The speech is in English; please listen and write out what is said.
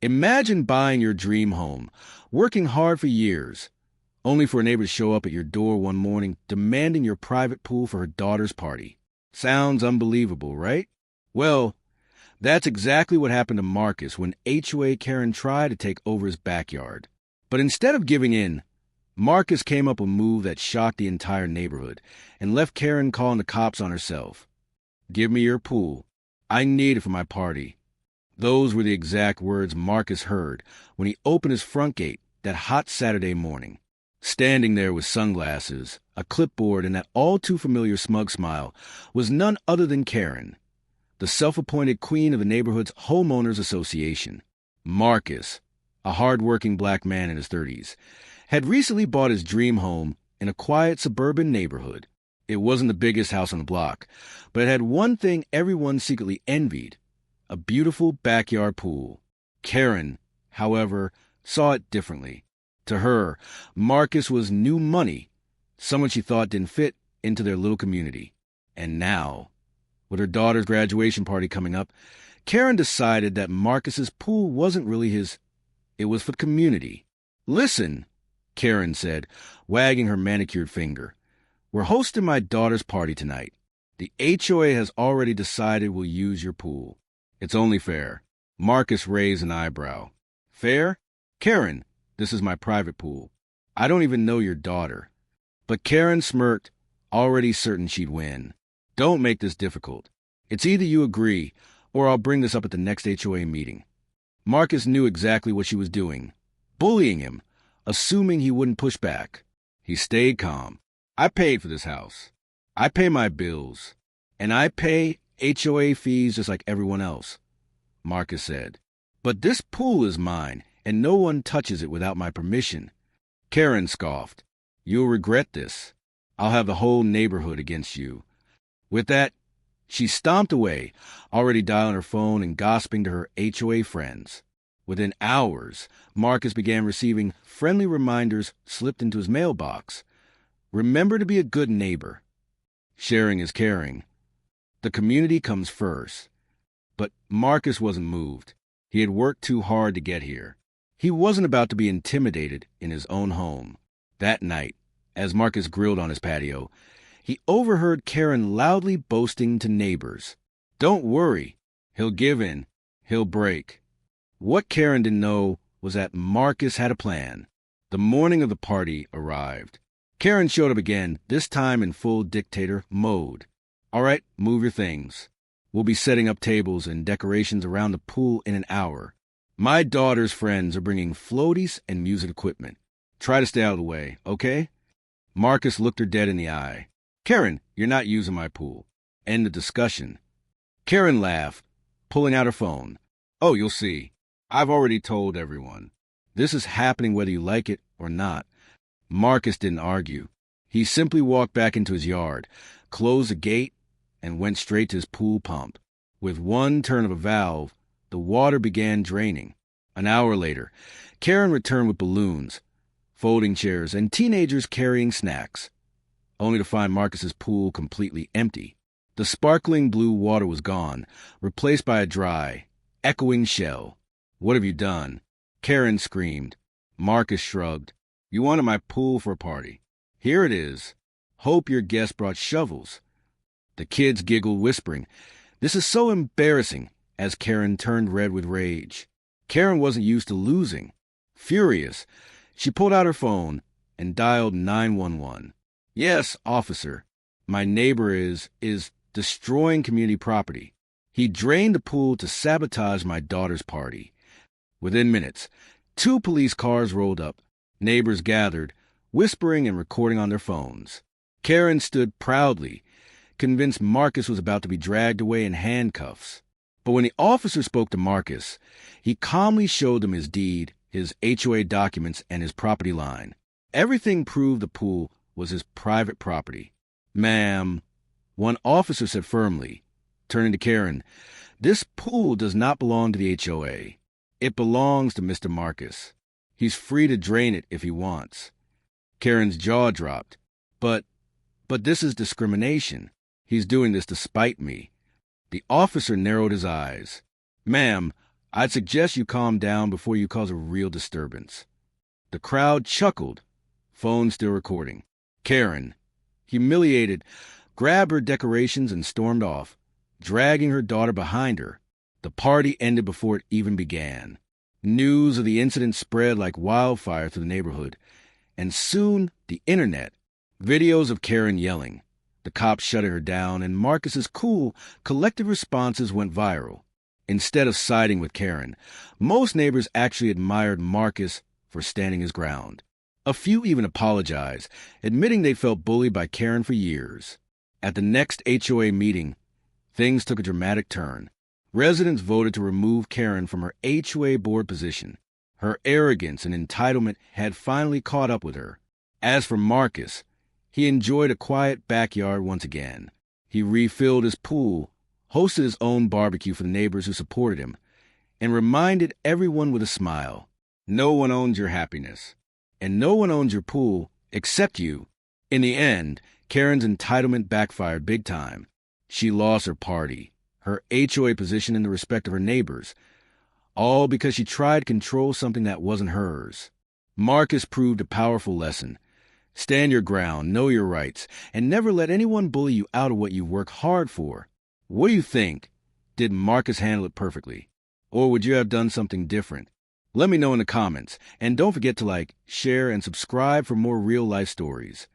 Imagine buying your dream home, working hard for years, only for a neighbor to show up at your door one morning demanding your private pool for her daughter's party. Sounds unbelievable, right? Well, that's exactly what happened to Marcus when HOA Karen tried to take over his backyard. But instead of giving in, Marcus came up with a move that shocked the entire neighborhood and left Karen calling the cops on herself. "Give me your pool. I need it for my party." Those were the exact words Marcus heard when he opened his front gate that hot Saturday morning. Standing there with sunglasses, a clipboard, and that all-too-familiar smug smile was none other than Karen, the self-appointed queen of the neighborhood's homeowners association. Marcus, a hard-working black man in his 30s, had recently bought his dream home in a quiet suburban neighborhood. It wasn't the biggest house on the block, but it had one thing everyone secretly envied: a beautiful backyard pool. Karen, however, saw it differently. To her, Marcus was new money, someone she thought didn't fit into their little community. And now, with her daughter's graduation party coming up, Karen decided that Marcus's pool wasn't really his. It was for the community. "Listen," Karen said, wagging her manicured finger. "We're hosting my daughter's party tonight. The HOA has already decided we'll use your pool. It's only fair." Marcus raised an eyebrow. "Fair? Karen, this is my private pool. I don't even know your daughter." But Karen smirked, already certain she'd win. "Don't make this difficult. It's either you agree, or I'll bring this up at the next HOA meeting." Marcus knew exactly what she was doing, bullying him, assuming he wouldn't push back. He stayed calm. "I paid for this house. I pay my bills, and I pay HOA fees just like everyone else," Marcus said. "But this pool is mine, and no one touches it without my permission." Karen scoffed. "You'll regret this. I'll have the whole neighborhood against you." With that, she stomped away, already dialing her phone and gossiping to her HOA friends. Within hours, Marcus began receiving friendly reminders slipped into his mailbox. Remember to be a good neighbor. Sharing is caring. The community comes first. But Marcus wasn't moved. He had worked too hard to get here. He wasn't about to be intimidated in his own home. That night, as Marcus grilled on his patio, he overheard Karen loudly boasting to neighbors. "Don't worry. He'll give in. He'll break." What Karen didn't know was that Marcus had a plan. The morning of the party arrived. Karen showed up again, this time in full dictator mode. "All right, move your things. We'll be setting up tables and decorations around the pool in an hour. My daughter's friends are bringing floaties and music equipment. Try to stay out of the way, okay?" Marcus looked her dead in the eye. "Karen, you're not using my pool." End of discussion. Karen laughed, pulling out her phone. "Oh, you'll see. I've already told everyone. This is happening whether you like it or not." Marcus didn't argue. He simply walked back into his yard, closed the gate, and went straight to his pool pump. With one turn of a valve, the water began draining. An hour later, Karen returned with balloons, folding chairs, and teenagers carrying snacks, only to find Marcus's pool completely empty. The sparkling blue water was gone, replaced by a dry, echoing shell. "What have you done?" Karen screamed. Marcus shrugged. "You wanted my pool for a party. Here it is. Hope your guests brought shovels." The kids giggled, whispering, "This is so embarrassing," as Karen turned red with rage. Karen wasn't used to losing. Furious, she pulled out her phone and dialed 911. "Yes, officer. My neighbor is destroying community property. He drained the pool to sabotage my daughter's party." Within minutes, 2 police cars rolled up. Neighbors gathered, whispering and recording on their phones. Karen stood proudly, convinced Marcus was about to be dragged away in handcuffs. But when the officer spoke to Marcus, he calmly showed them his deed, his HOA documents, and his property line. Everything proved the pool was his private property. "Ma'am," one officer said firmly, turning to Karen, "this pool does not belong to the HOA. It belongs to Mr. Marcus. He's free to drain it if he wants." Karen's jaw dropped. But this is discrimination. He's doing this to spite me." The officer narrowed his eyes. "Ma'am, I'd suggest you calm down before you cause a real disturbance. The crowd chuckled, phone still recording. Karen, humiliated, grabbed her decorations and stormed off, dragging her daughter behind her. The party ended before it even began. News of the incident spread like wildfire through the neighborhood, and soon the internet. Videos of Karen yelling, the cops shutting her down, and Marcus's cool, collected responses went viral. Instead of siding with Karen, most neighbors actually admired Marcus for standing his ground. A few even apologized, admitting they felt bullied by Karen for years. At the next HOA meeting, things took a dramatic turn. Residents voted to remove Karen from her HOA board position. Her arrogance and entitlement had finally caught up with her. As for Marcus, he enjoyed a quiet backyard once again. He refilled his pool, hosted his own barbecue for the neighbors who supported him, and reminded everyone with a smile, no one owns your happiness, and no one owns your pool except you. In the end, Karen's entitlement backfired big time. She lost her party, her HOA position, and the respect of her neighbors, all because she tried to control something that wasn't hers. Marcus proved a powerful lesson. Stand your ground, know your rights, and never let anyone bully you out of what you work hard for. What do you think? Did Marcus handle it perfectly? Or would you have done something different? Let me know in the comments, and don't forget to like, share, and subscribe for more real-life stories.